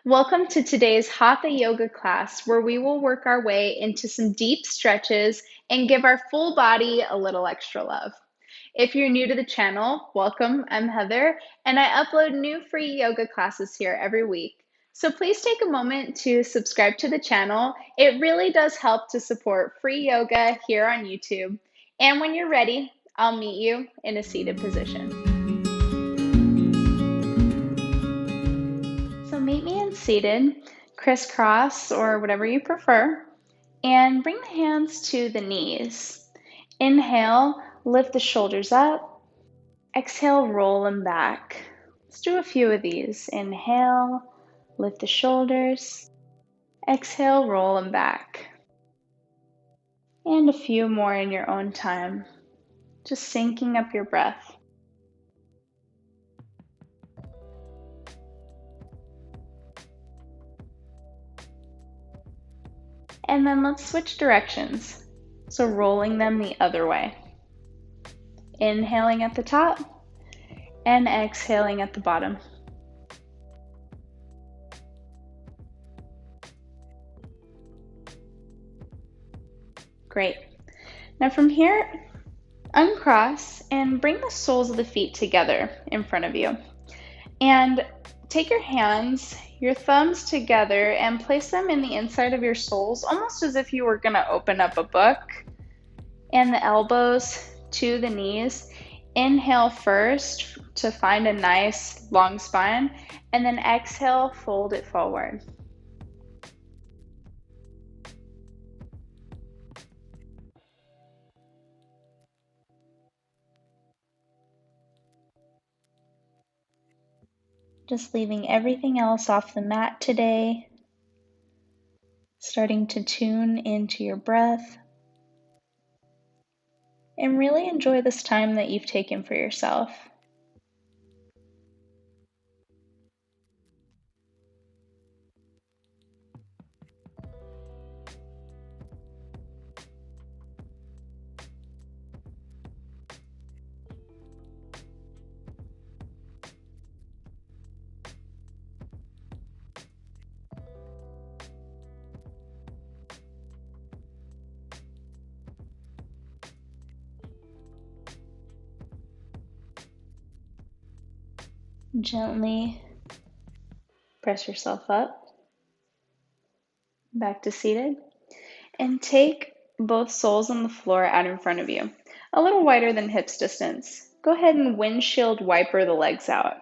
Welcome to today's Hatha Yoga class, where we will work our way into some deep stretches and give our full body a little extra love. If you're new to the channel, welcome. I'm Heather, and I upload new free yoga classes here every week. So please take a moment to subscribe to the channel. It really does help to support free yoga here on YouTube. And when you're ready, I'll meet you in a seated position. So meet me in seated, crisscross or whatever you prefer, and bring the hands to the knees. Inhale, lift the shoulders up. Exhale, roll them back. Let's do a few of these. Inhale, lift the shoulders. Exhale, roll them back. And a few more in your own time. Just syncing up your breath. And then let's switch directions. So rolling them the other way. Inhaling at the top and exhaling at the bottom. Great. Now from here, uncross and bring the soles of the feet together in front of you. And take your hands, your thumbs together, and place them in the inside of your soles, almost as if you were going to open up a book. And the elbows to the knees. Inhale first to find a nice long spine, and then exhale, fold it forward. Just leaving everything else off the mat today. Starting to tune into your breath. And really enjoy this time that you've taken for yourself. Gently press yourself up, back to seated, and take both soles on the floor out in front of you, a little wider than hips distance. Go ahead and windshield wiper the legs out.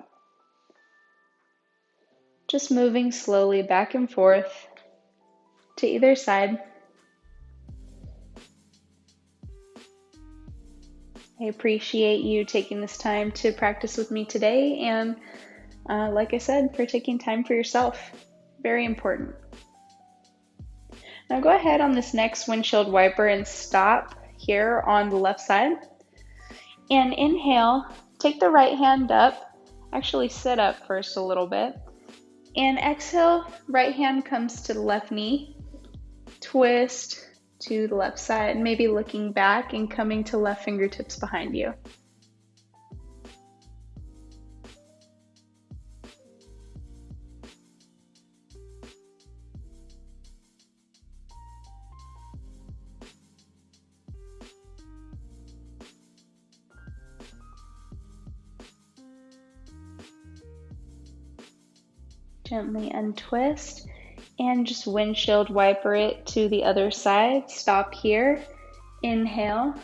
Just moving slowly back and forth to either side. I appreciate you taking this time to practice with me today, and like I said, for taking time for yourself. Very important. Now go ahead on this next windshield wiper and stop here on the left side. And inhale, take the right hand up, actually sit up first a little bit. And exhale, right hand comes to the left knee, twist to the left side, maybe looking back and coming to left fingertips behind you. Gently untwist and just windshield wiper it to the other side. Stop here. Inhale,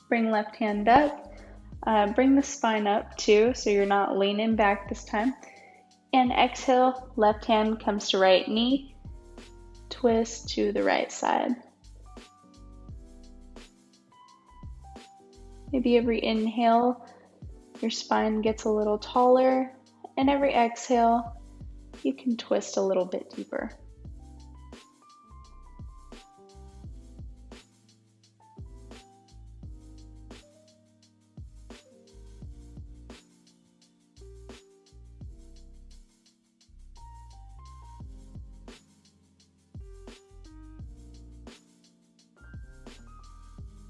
bring left hand up. Bring the spine up too, so you're not leaning back this time. And exhale, left hand comes to right knee. Twist to the right side. Maybe every inhale, your spine gets a little taller, and every exhale, you can twist a little bit deeper.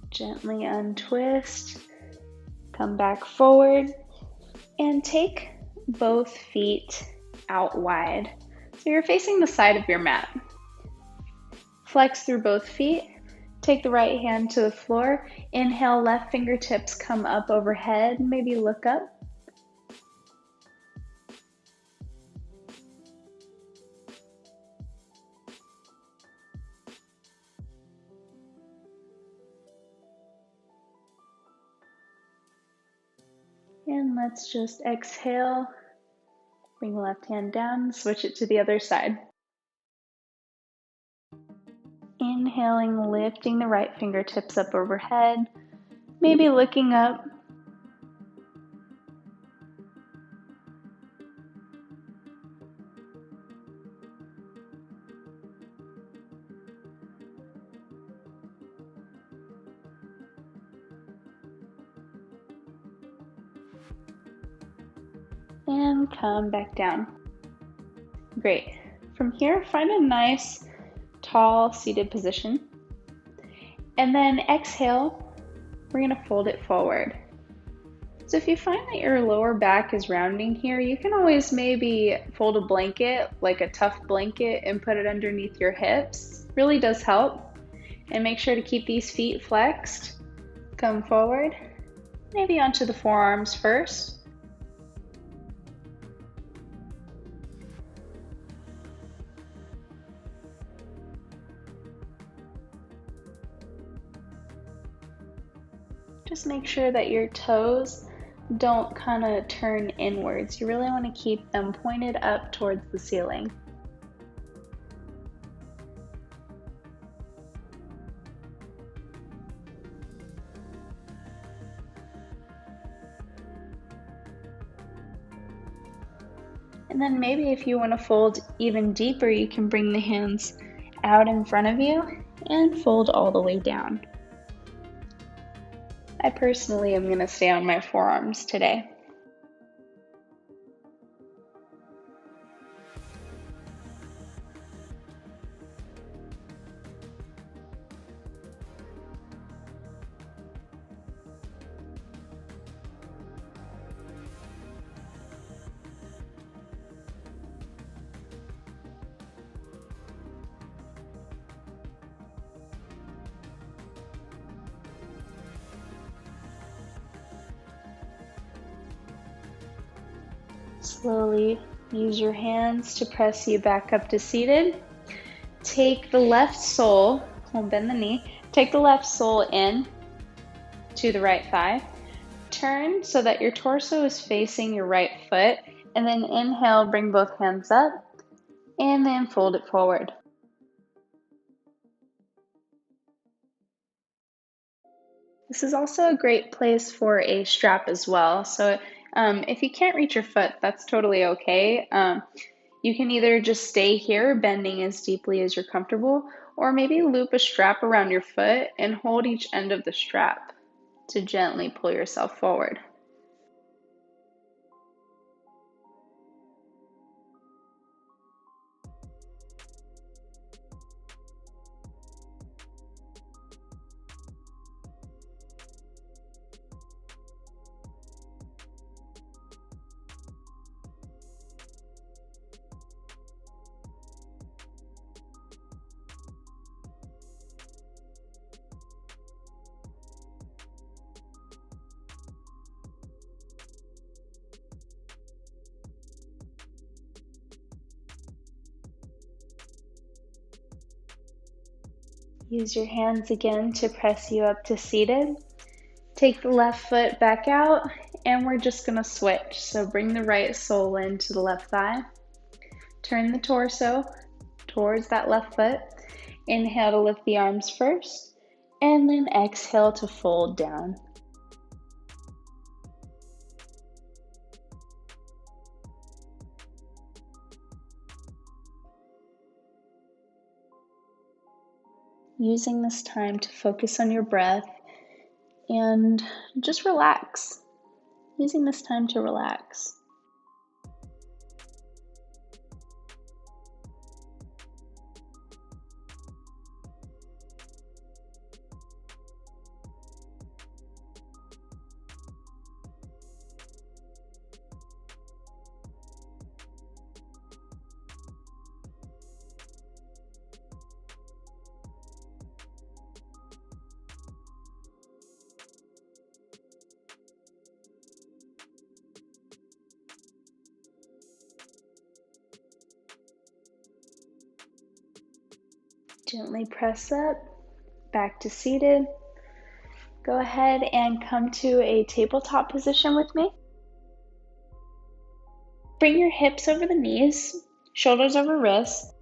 Gently untwist, come back forward, and take both feet out wide. So So you're facing the side of your mat. Flex through both feet. Take the right hand to the floor. Inhale, left fingertips come up overhead. Maybe look up. And let's just exhale. Bring the left hand down, switch it to the other side. Inhaling, lifting the right fingertips up overhead, maybe looking up. And come back down. Great. From here, find a nice, tall, seated position. And then exhale, we're going to fold it forward. So if you find that your lower back is rounding here, you can always maybe fold a blanket, like a tough blanket, and put it underneath your hips. Really does help. And make sure to keep these feet flexed. Come forward, maybe onto the forearms first. Just make sure that your toes don't kind of turn inwards. You really want to keep them pointed up towards the ceiling. And then maybe if you want to fold even deeper, you can bring the hands out in front of you and fold all the way down. I personally am going to stay on my forearms today. Slowly use your hands to press you back up to seated. Take the left sole, bend the knee, take the left sole in to the right thigh. Turn so that your torso is facing your right foot, and then inhale, bring both hands up, and then fold it forward. This is also a great place for a strap as well. So if you can't reach your foot, that's totally okay. You can either just stay here, bending as deeply as you're comfortable, or maybe loop a strap around your foot and hold each end of the strap to gently pull yourself forward. Use your hands again to press you up to seated. Take the left foot back out, and we're just going to switch. So bring the right sole into the left thigh. Turn the torso towards that left foot. Inhale to lift the arms first, and then exhale to fold down. Using this time to focus on your breath and just relax. Using this time to relax. Gently press up, back to seated. Go ahead and come to a tabletop position with me. Bring your hips over the knees, shoulders over wrists.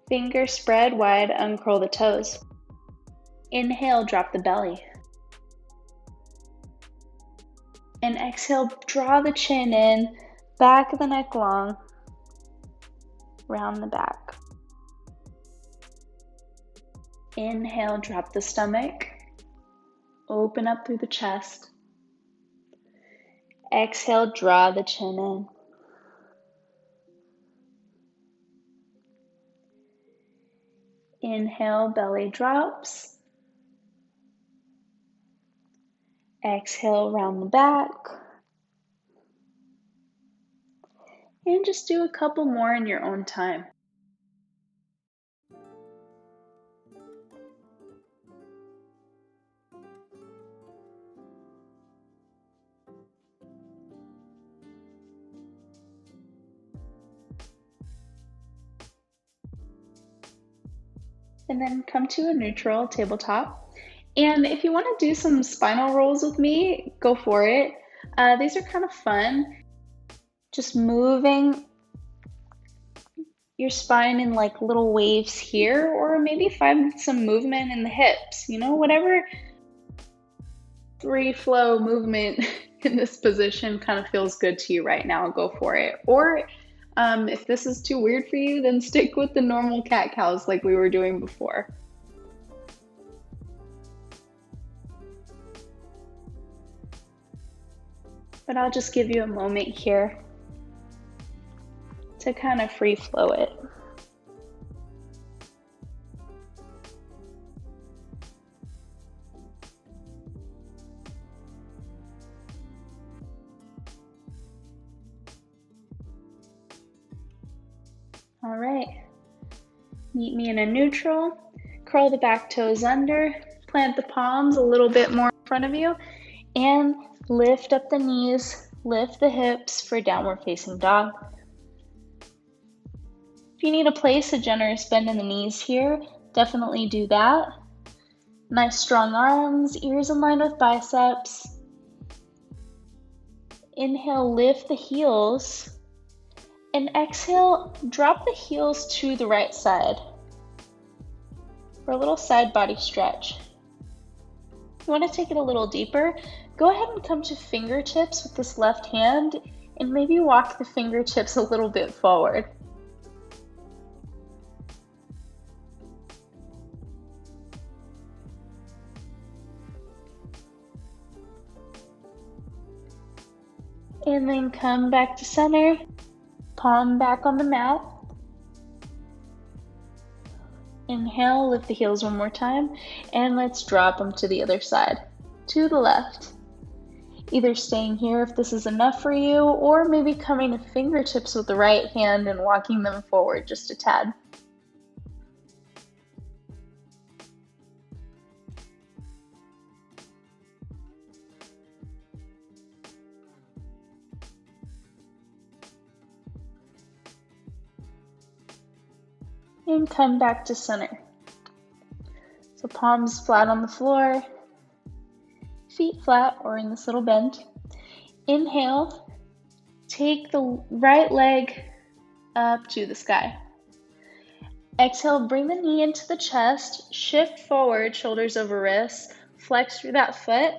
Fingers spread wide, uncurl the toes. Inhale, drop the belly. And exhale, draw the chin in, back of the neck long, round the back. Inhale, drop the stomach, open up through the chest. Exhale, draw the chin in. Inhale, belly drops. Exhale, round the back. And just do a couple more in your own time. And then come to a neutral tabletop. And if you want to do some spinal rolls with me, go for it. These are kind of fun. Just moving your spine in like little waves here, or maybe find some movement in the hips, whatever free flow movement in this position kind of feels good to you right now, go for it. Or if this is too weird for you, then stick with the normal cat-cows like we were doing before. But I'll just give you a moment here to kind of free flow it. All right, meet me in a neutral. Curl the back toes under, plant the palms a little bit more in front of you, and lift up the knees, lift the hips for downward facing dog. If you need to place a generous bend in the knees here, definitely do that. Nice strong arms, ears in line with biceps. Inhale, lift the heels. And exhale, drop the heels to the right side for a little side body stretch. If you want to take it a little deeper, go ahead and come to fingertips with this left hand and maybe walk the fingertips a little bit forward. And then come back to center. Palm back on the mat. Inhale, lift the heels one more time, and let's drop them to the other side, to the left. Either staying here if this is enough for you, or maybe coming to fingertips with the right hand and walking them forward just a tad. And come back to center. So palms flat on the floor, feet flat or in this little bend. Inhale, take the right leg up to the sky. Exhale, bring the knee into the chest, shift forward, shoulders over wrists, flex through that foot,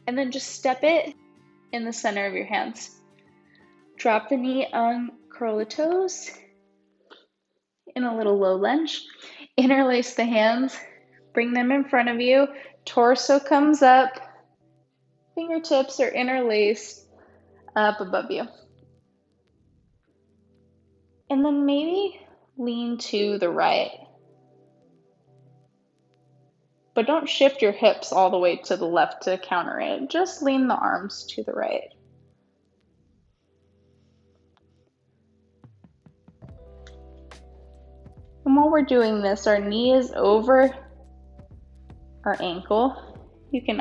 and then just step it in the center of your hands. Drop the knee, uncurl the toes, in a little low lunge. Interlace the hands, bring them in front of you, torso comes up, fingertips are interlaced up above you. And then maybe lean to the right. But don't shift your hips all the way to the left to counter it. Just lean the arms to the right. And while we're doing this, our knee is over our ankle. You can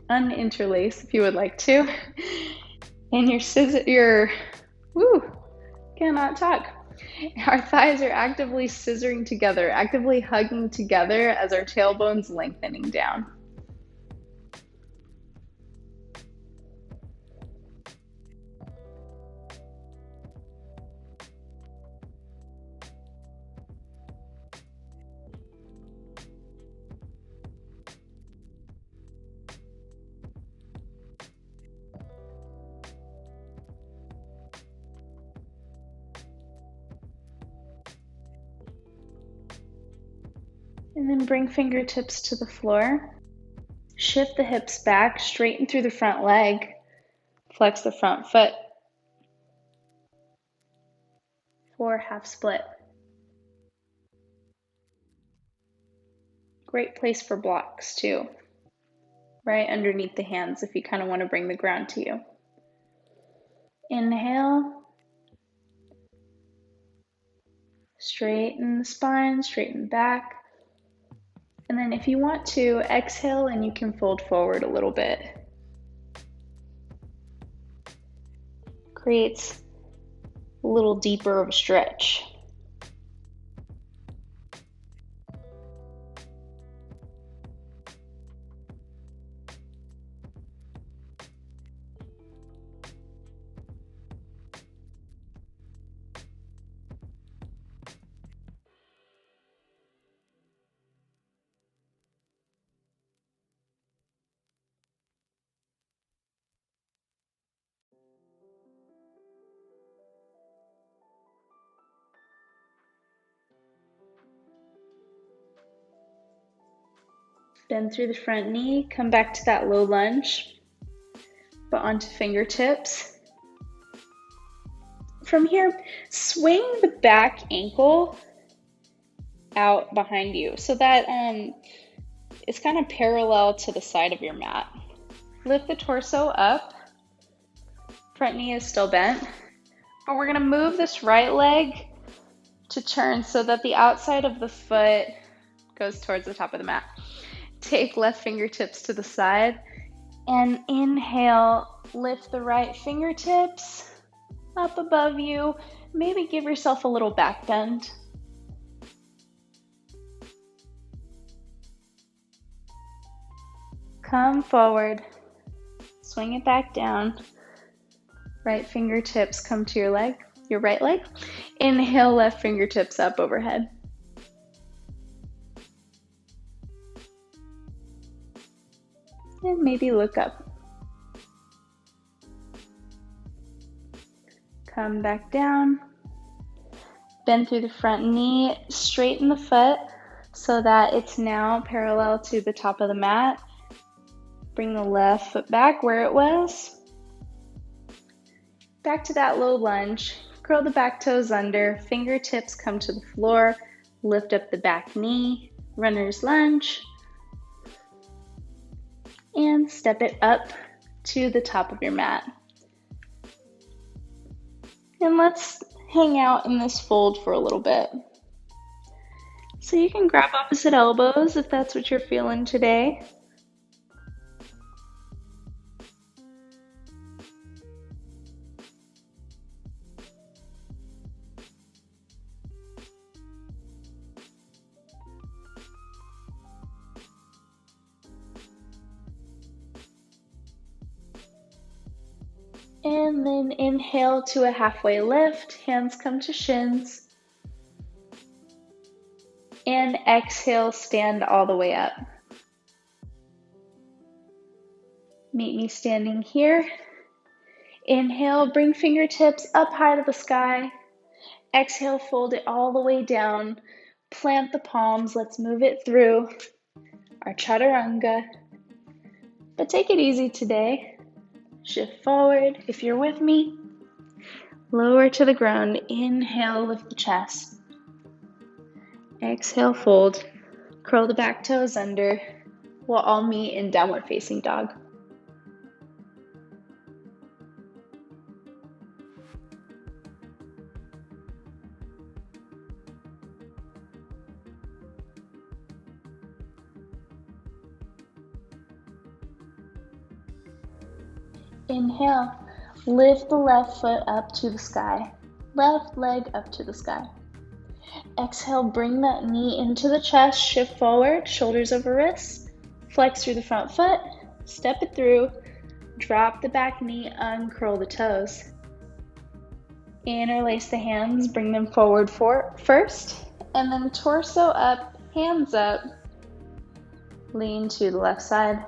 uninterlace if you would like to. And cannot talk. Our thighs are actively scissoring together, actively hugging together as our tailbone's lengthening down. And then bring fingertips to the floor. Shift the hips back, straighten through the front leg. Flex the front foot. For half split. Great place for blocks too. Right underneath the hands if you kind of want to bring the ground to you. Inhale. Straighten the spine, straighten back. And then if you want to, exhale and you can fold forward a little bit. Creates a little deeper of a stretch. Bend through the front knee, come back to that low lunge, but onto fingertips. From here, swing the back ankle out behind you so that it's kind of parallel to the side of your mat. Lift the torso up, front knee is still bent, but we're gonna move this right leg to turn so that the outside of the foot goes towards the top of the mat. Take left fingertips to the side and inhale, lift the right fingertips up above you. Maybe give yourself a little back bend. Come forward, swing it back down. Right fingertips come to your leg, your right leg. Inhale, left fingertips up overhead. And maybe look up. Come back down. Bend through the front knee, straighten the foot so that it's now parallel to the top of the mat. Bring the left foot back where it was. Back to that low lunge. Curl the back toes under, fingertips come to the floor, lift up the back knee, runner's lunge. And step it up to the top of your mat. And let's hang out in this fold for a little bit. So you can grab opposite elbows if that's what you're feeling today. And then inhale to a halfway lift, hands come to shins. And exhale, stand all the way up. Meet me standing here. Inhale, bring fingertips up high to the sky. Exhale, fold it all the way down. Plant the palms, let's move it through our chaturanga. But take it easy today. Shift forward if you're with me. Lower to the ground. Inhale, lift the chest. Exhale, fold. Curl the back toes under. We'll all meet in downward facing dog. Inhale, lift the left foot up to the sky. left leg up to the sky. Exhale, bring that knee into the chest, shift forward, shoulders over wrists, flex through the front foot, step it through, drop the back knee, uncurl the toes. Interlace the hands, bring them forward first, and then torso up, hands up, lean to the left side.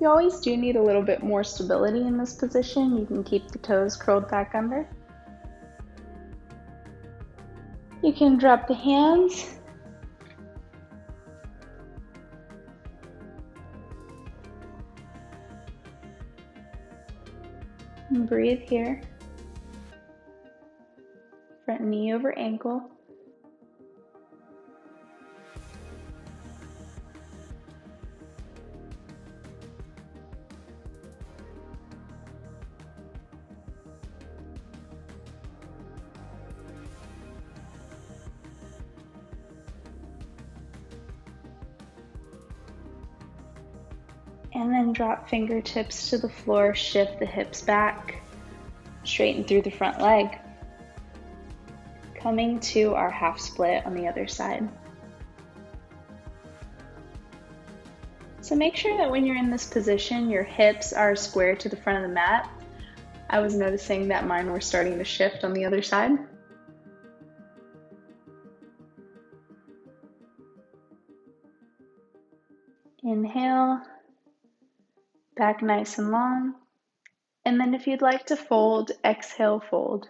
You always do need a little bit more stability in this position. You can keep the toes curled back under. You can drop the hands. And breathe here. Front knee over ankle. And then drop fingertips to the floor, shift the hips back, straighten through the front leg. Coming to our half split on the other side. So make sure that when you're in this position, your hips are square to the front of the mat. I was noticing that mine were starting to shift on the other side. Inhale. Back nice and long. And then if you'd like to fold, exhale, fold.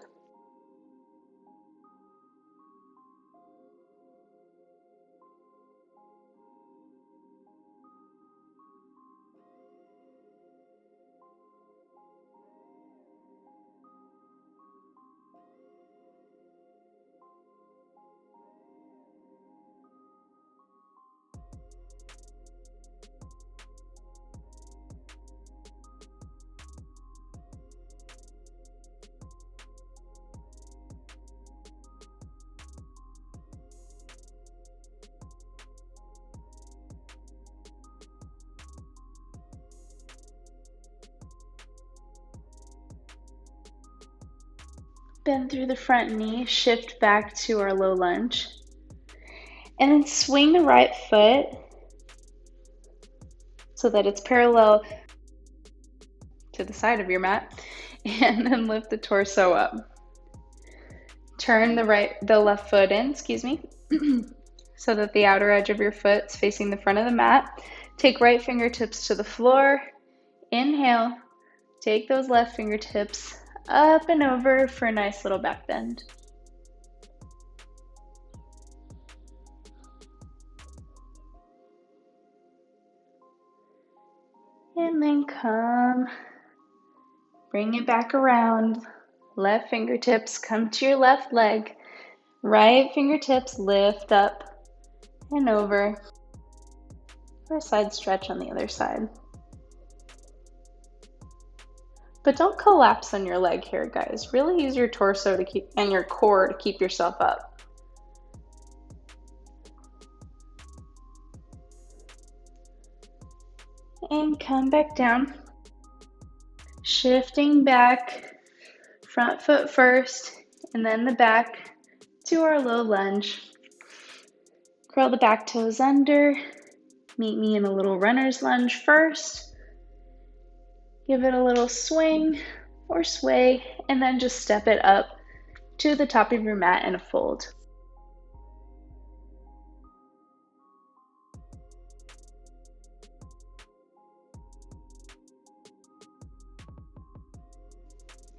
Bend through the front knee, shift back to our low lunge. And then swing the right foot so that it's parallel to the side of your mat. And then lift the torso up. Turn the left foot in, so that the outer edge of your foot is facing the front of the mat. Take right fingertips to the floor. Inhale. Take those left fingertips up and over for a nice little back bend. And then come, bring it back around. Left fingertips come to your left leg. Right fingertips lift up and over for a side stretch on the other side. But don't collapse on your leg here, guys. Really use your torso and your core to keep yourself up. And come back down. Shifting back, front foot first, and then the back to our low lunge. Curl the back toes under. Meet me in a little runner's lunge first. Give it a little swing or sway, and then just step it up to the top of your mat in a fold.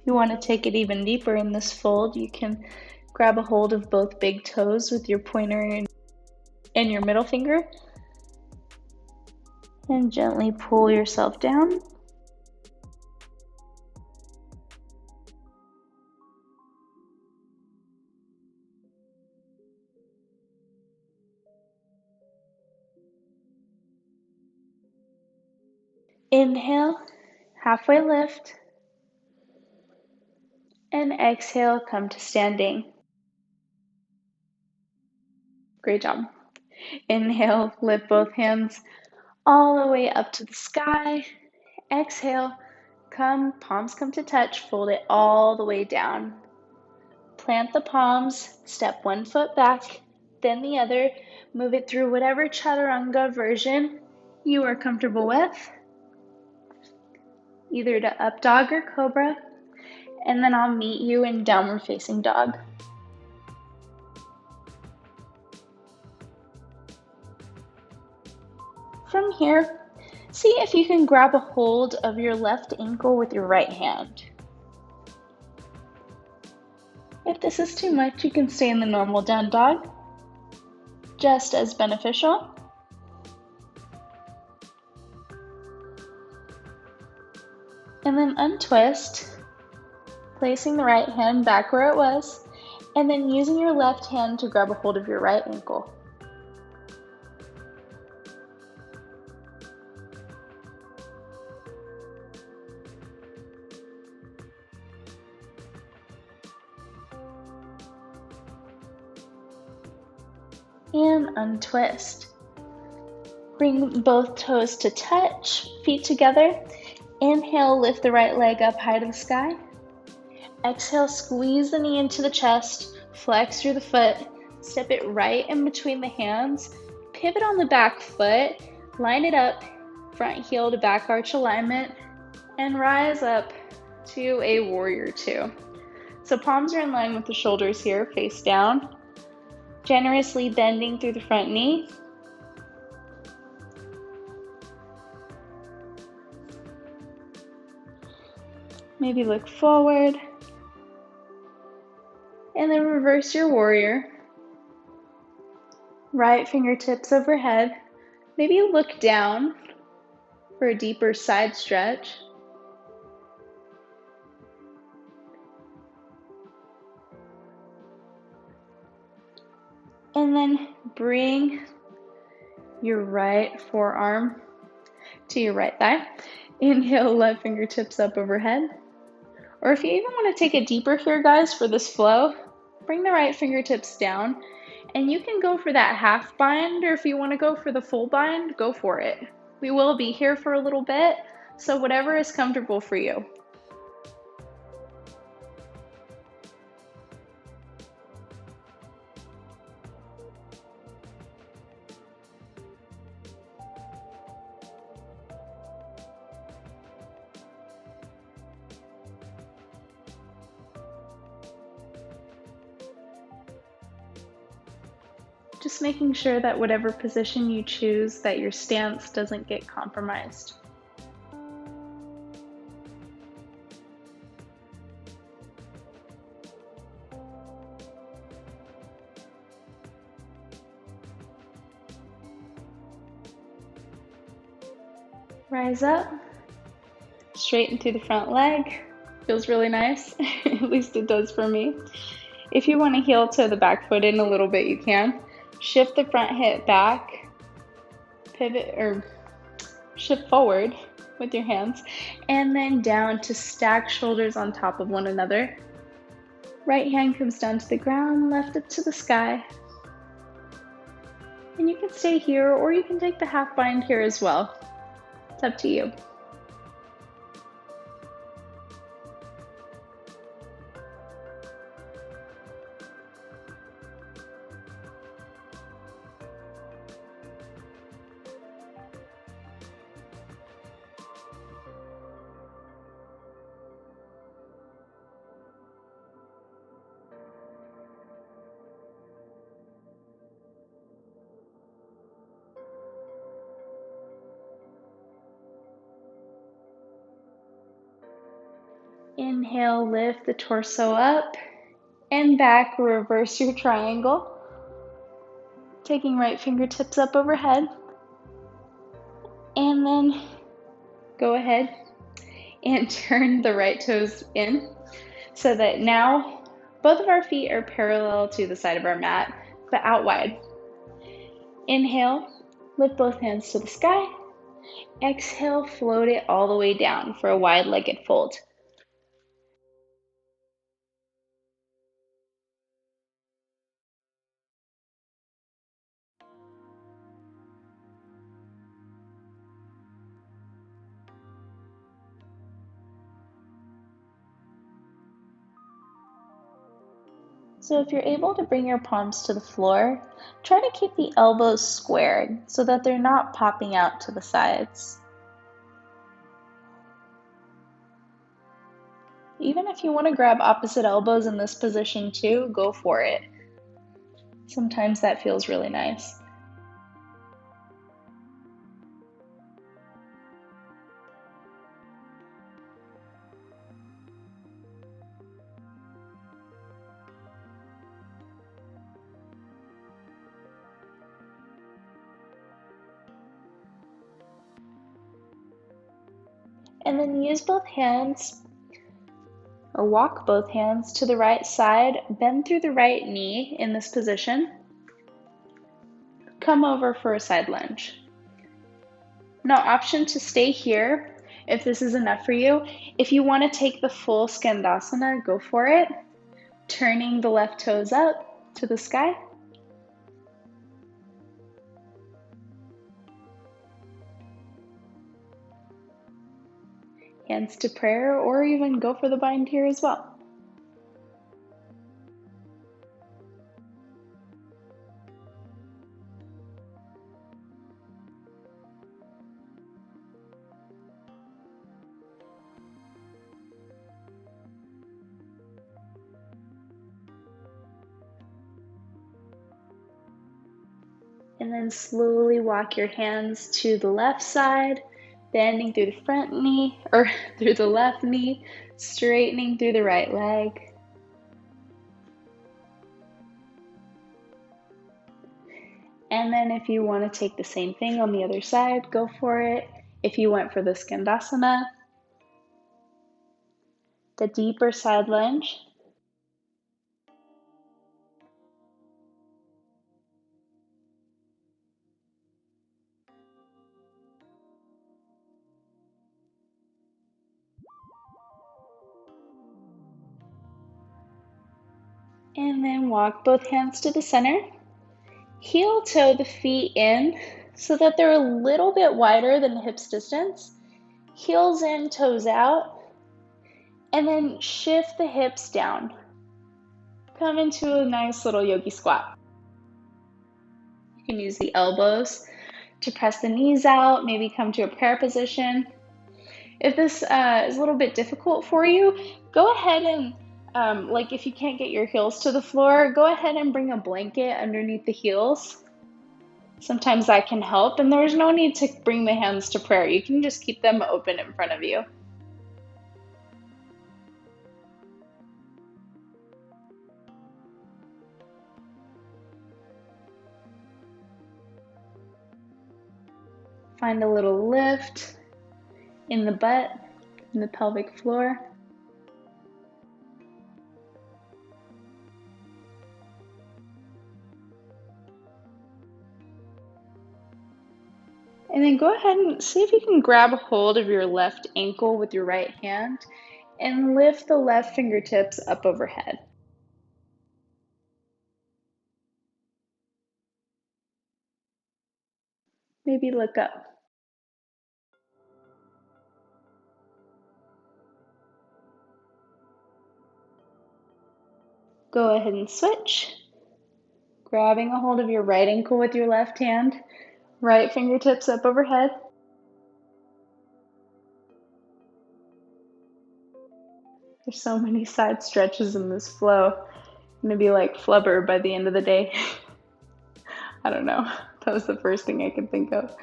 If you want to take it even deeper in this fold, you can grab a hold of both big toes with your pointer and your middle finger, and gently pull yourself down. Inhale, halfway lift, and exhale, come to standing. Great job. Inhale, lift both hands all the way up to the sky. Exhale, palms come to touch, fold it all the way down. Plant the palms, step one foot back, then the other. Move it through whatever chaturanga version you are comfortable with, either to up dog or cobra, and then I'll meet you in downward facing dog. From here, see if you can grab a hold of your left ankle with your right hand. If this is too much, you can stay in the normal down dog, just as beneficial. And then untwist, placing the right hand back where it was, and then using your left hand to grab a hold of your right ankle. And untwist. Bring both toes to touch, feet together. Inhale, lift the right leg up high to the sky. Exhale, squeeze the knee into the chest, flex through the foot, step it right in between the hands, pivot on the back foot, line it up, front heel to back arch alignment, and rise up to a warrior two. So palms are in line with the shoulders here, face down. Generously bending through the front knee. Maybe look forward. And then reverse your warrior. Right fingertips overhead. Maybe look down for a deeper side stretch. And then bring your right forearm to your right thigh. Inhale, left fingertips up overhead. Or if you even want to take it deeper here, guys, for this flow, bring the right fingertips down. And you can go for that half bind, or if you want to go for the full bind, go for it. We will be here for a little bit, so whatever is comfortable for you. Just making sure that whatever position you choose, that your stance doesn't get compromised. Rise up, straighten through the front leg. Feels really nice, at least it does for me. If you want to heel to the back foot in a little bit, you can. Shift the front hip back, pivot or shift forward with your hands, and then down to stack shoulders on top of one another. Right hand comes down to the ground, left up to the sky. And you can stay here, or you can take the half bind here as well. It's up to you. Inhale, lift the torso up and back, reverse your triangle. Taking right fingertips up overhead. And then go ahead and turn the right toes in so that now both of our feet are parallel to the side of our mat, but out wide. Inhale, lift both hands to the sky. Exhale, float it all the way down for a wide-legged fold. So if you're able to bring your palms to the floor, try to keep the elbows squared so that they're not popping out to the sides. Even if you want to grab opposite elbows in this position too, go for it. Sometimes that feels really nice. And then use both hands, or walk both hands to the right side, bend through the right knee in this position. Come over for a side lunge. Now, option to stay here if this is enough for you. If you want to take the full Skandasana, go for it. Turning the left toes up to the sky. Hands to prayer, or even go for the bind here as well. And then slowly walk your hands to the left side, bending through the front knee, or through the left knee, straightening through the right leg. And then if you want to take the same thing on the other side, go for it. If you went for the Skandasana, the deeper side lunge. And then walk both hands to the center. Heel toe the feet in so that they're a little bit wider than the hips distance. Heels in, toes out. And then shift the hips down. Come into a nice little yogi squat. You can use the elbows to press the knees out, maybe come to a prayer position. If this is a little bit difficult for you, go ahead and like if you can't get your heels to the floor, go ahead and bring a blanket underneath the heels. Sometimes that can help, and there's no need to bring the hands to prayer. You can just keep them open in front of you. Find a little lift in the butt, in the pelvic floor. And then go ahead and see if you can grab a hold of your left ankle with your right hand and lift the left fingertips up overhead. Maybe look up. Go ahead and switch. Grabbing a hold of your right ankle with your left hand, right fingertips up overhead. There's so many side stretches in this flow. I'm gonna be like flubber by the end of the day. I don't know. That was the first thing I could think of.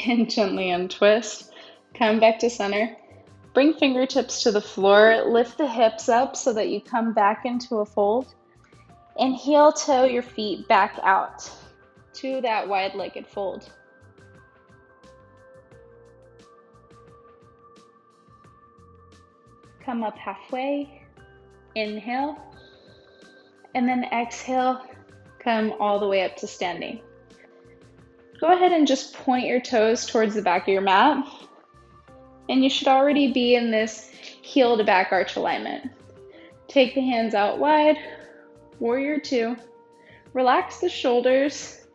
And gently untwist. Come back to center. Bring fingertips to the floor. Lift the hips up so that you come back into a fold. And heel toe your feet back out to that wide-legged fold. Come up halfway. Inhale. And then exhale, come all the way up to standing. Go ahead and just point your toes towards the back of your mat. And you should already be in this heel to back arch alignment. Take the hands out wide, warrior two. Relax the shoulders.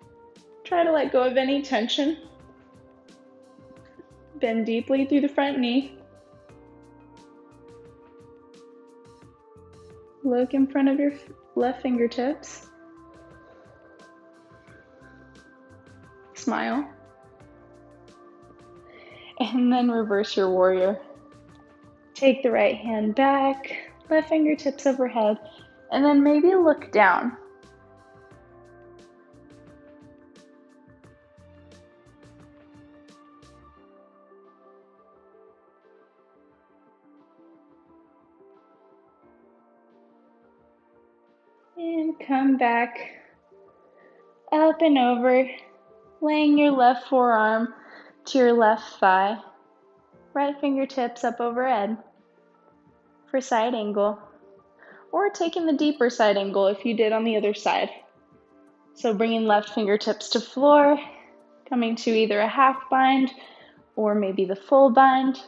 Try to let go of any tension. Bend deeply through the front knee. Look in front of your left fingertips. Smile. And then reverse your warrior. Take the right hand back, left fingertips overhead, and then maybe look down. And come back up and over, laying your left forearm to your left thigh, right fingertips up overhead for side angle, or taking the deeper side angle if you did on the other side. So bringing left fingertips to floor, coming to either a half bind or maybe the full bind.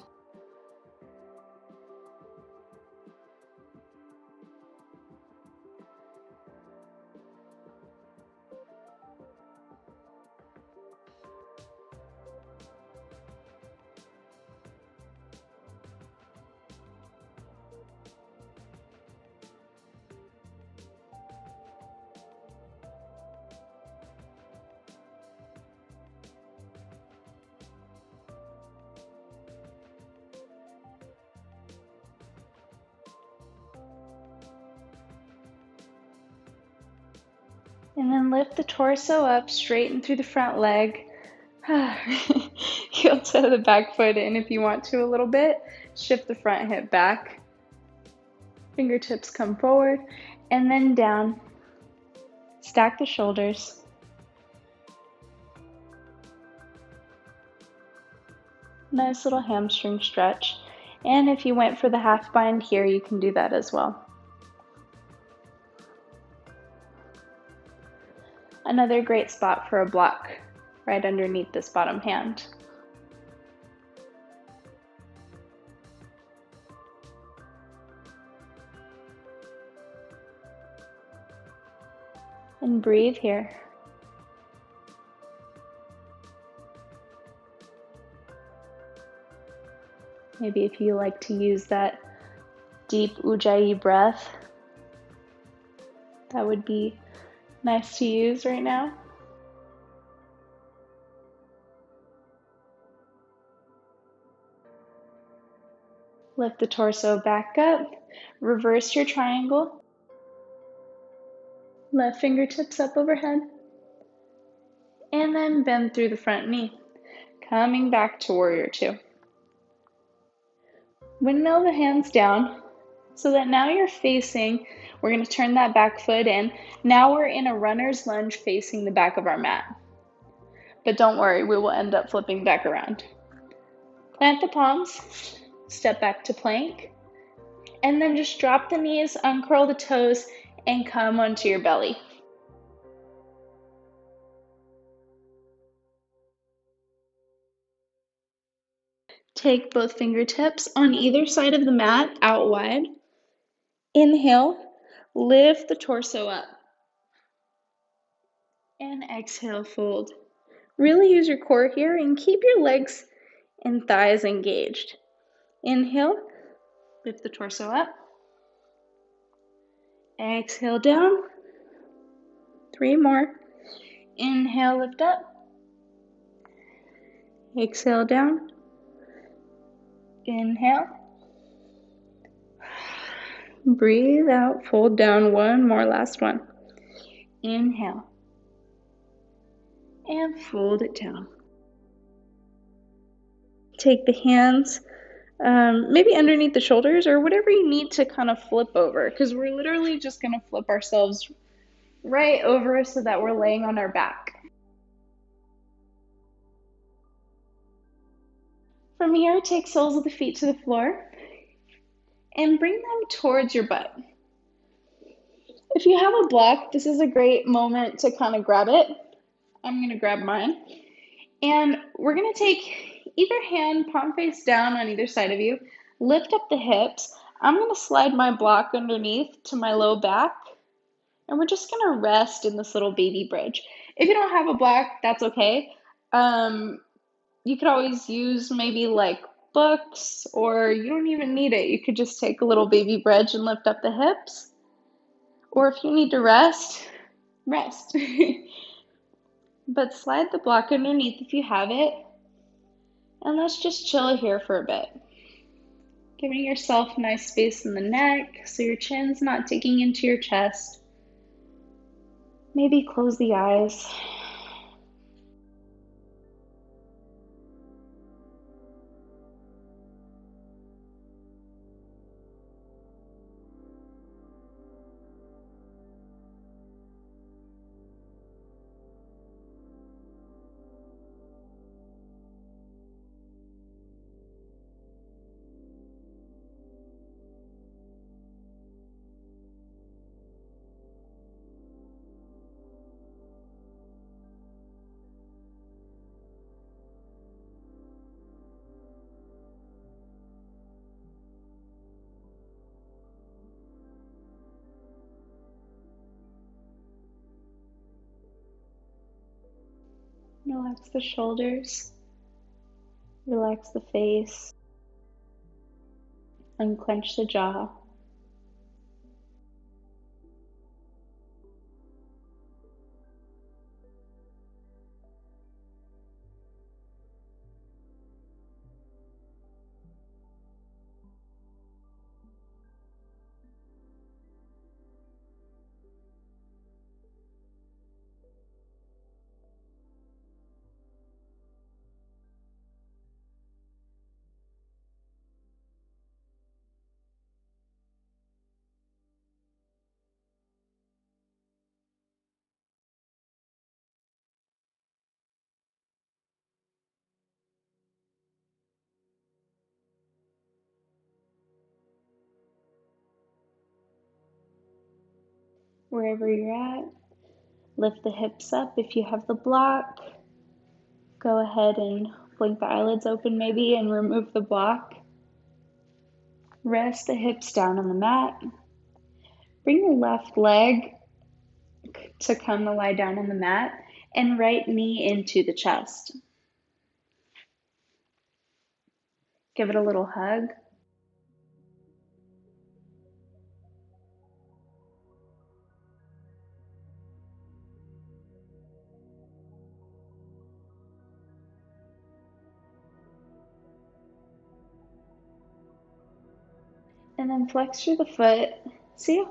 And then lift the torso up, straighten through the front leg. Heel toe the back foot in if you want to a little bit. Shift the front hip back. Fingertips come forward and then down. Stack the shoulders. Nice little hamstring stretch. And if you went for the half bind here, you can do that as well. Another great spot for a block, right underneath this bottom hand. And breathe here. Maybe if you like to use that deep Ujjayi breath, that would be nice to use right now. Lift the torso back up, reverse your triangle. Left fingertips up overhead. And then bend through the front knee. Coming back to warrior two. Windmill the hands down so that now you're facing, we're going to turn that back foot in. Now we're in a runner's lunge facing the back of our mat. But don't worry, we will end up flipping back around. Plant the palms, step back to plank, and then just drop the knees, uncurl the toes, and come onto your belly. Take both fingertips on either side of the mat, out wide. Inhale, lift the torso up. And exhale, fold. Really use your core here and keep your legs and thighs engaged. Inhale, lift the torso up. Exhale down. 3 more. Inhale, lift up. Exhale down. Inhale. Breathe out, fold down. 1 more, last one. Inhale. And fold it down. Take the hands maybe underneath the shoulders or whatever you need to kind of flip over, because we're literally just going to flip ourselves right over so that we're laying on our back. From here, take soles of the feet to the floor and bring them towards your butt. If you have a block, this is a great moment to kind of grab it. I'm going to grab mine. And we're going to take either hand, palm face down on either side of you, lift up the hips. I'm going to slide my block underneath to my low back, and we're just going to rest in this little baby bridge. If you don't have a block, that's okay. You could always use maybe like books, or you don't even need it. You could just take a little baby bridge and lift up the hips. Or if you need to rest, rest. But slide the block underneath if you have it. And let's just chill here for a bit. Giving yourself nice space in the neck so your chin's not digging into your chest. Maybe close the eyes. Relax the shoulders. Relax the face. Unclench the jaw. Wherever you're at, lift the hips up if you have the block. Go ahead and blink the eyelids open maybe and remove the block. Rest the hips down on the mat. Bring your left leg to come to lie down on the mat and right knee into the chest. Give it a little hug. And then flex through the foot. See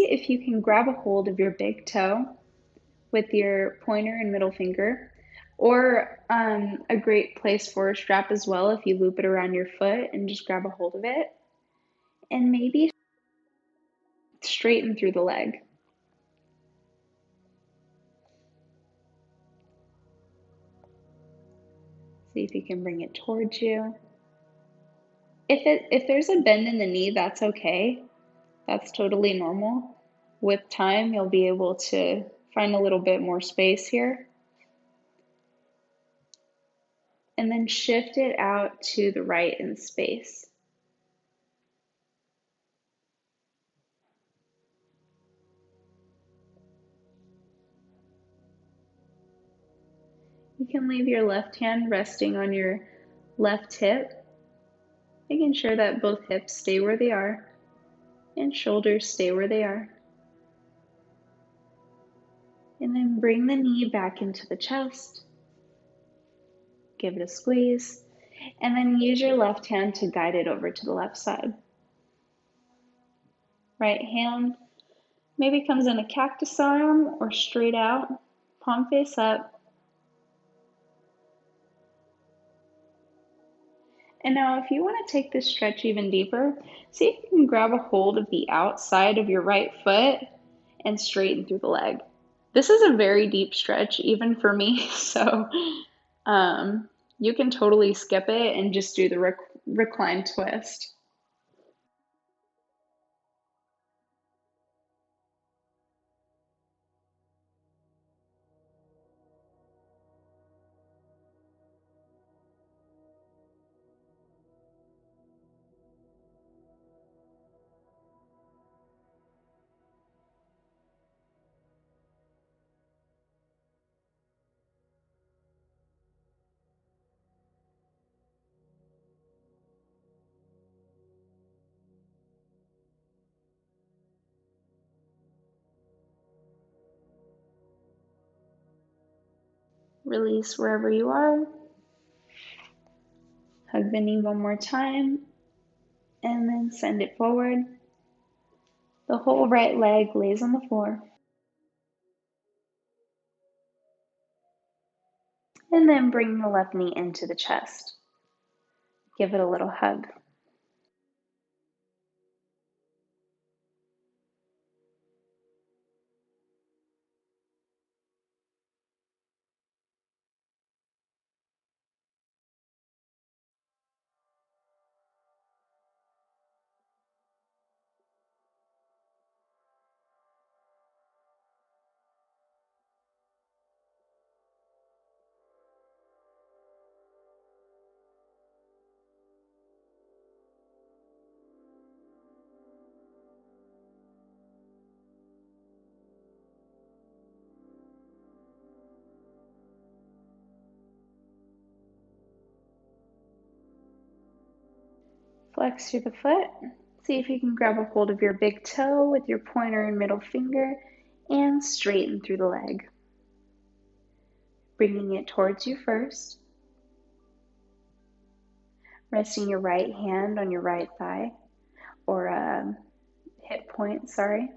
if you can grab a hold of your big toe with your pointer and middle finger, or a great place for a strap as well if you loop it around your foot and just grab a hold of it. And maybe straighten through the leg. See if you can bring it towards you. If there's a bend in the knee, that's okay. That's totally normal. With time, you'll be able to find a little bit more space here. And then shift it out to the right in space. You can leave your left hand resting on your left hip, making sure that both hips stay where they are and shoulders stay where they are. And then bring the knee back into the chest. Give it a squeeze. And then use your left hand to guide it over to the left side. Right hand maybe comes in a cactus arm or straight out, palm face up. And now if you want to take this stretch even deeper, see if you can grab a hold of the outside of your right foot and straighten through the leg. This is a very deep stretch even for me, so you can totally skip it and just do the reclined twist. Release wherever you are. Hug the knee one more time, and then send it forward. The whole right leg lays on the floor. And then bring the left knee into the chest. Give it a little hug. Flex through the foot. See if you can grab a hold of your big toe with your pointer and middle finger and straighten through the leg. Bringing it towards you first. Resting your right hand on your right thigh, or hip point, sorry.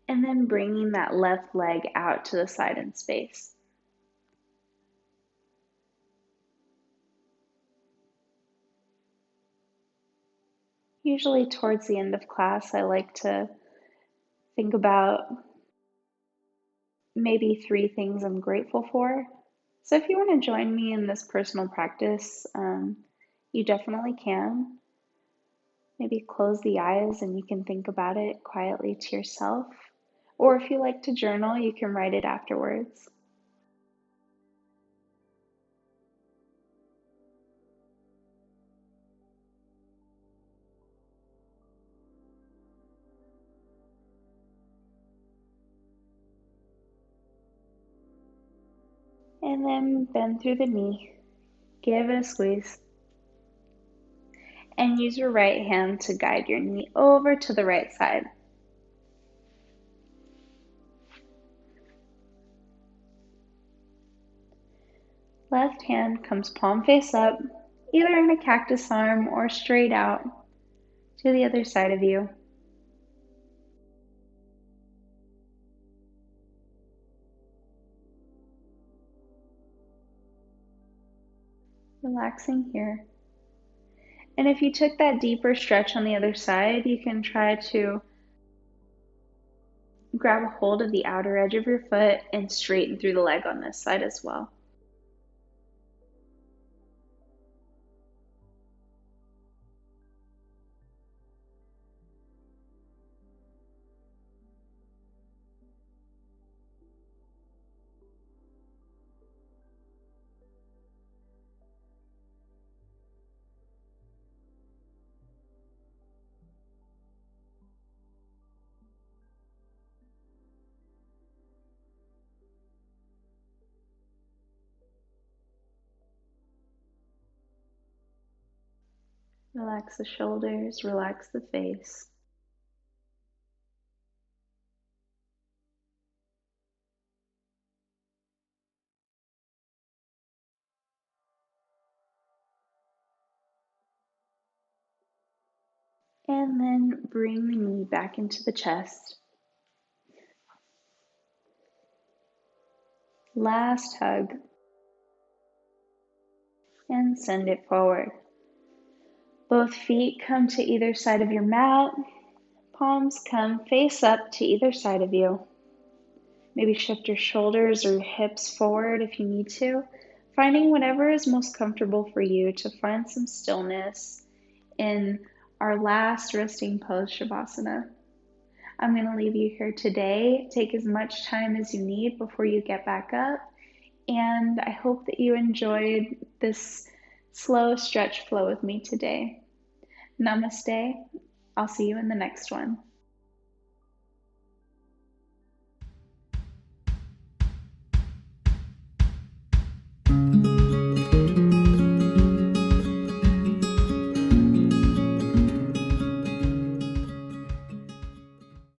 And then bringing that left leg out to the side in space. Usually towards the end of class, I like to think about maybe 3 things I'm grateful for. So if you want to join me in this personal practice, you definitely can. Maybe close the eyes and you can think about it quietly to yourself. Or if you like to journal, you can write it afterwards. And then bend through the knee. Give it a squeeze. And use your right hand to guide your knee over to the right side. Left hand comes palm face up, either in a cactus arm or straight out to the other side of you. Relaxing here. And if you took that deeper stretch on the other side, you can try to grab a hold of the outer edge of your foot and straighten through the leg on this side as well. Relax the shoulders, relax the face. And then bring the knee back into the chest. Last hug. And send it forward. Both feet come to either side of your mat. Palms come face up to either side of you. Maybe shift your shoulders or hips forward if you need to, finding whatever is most comfortable for you to find some stillness in our last resting pose, Savasana. I'm going to leave you here today. Take as much time as you need before you get back up, and I hope that you enjoyed this slow stretch flow with me today. Namaste. I'll see you in the next one.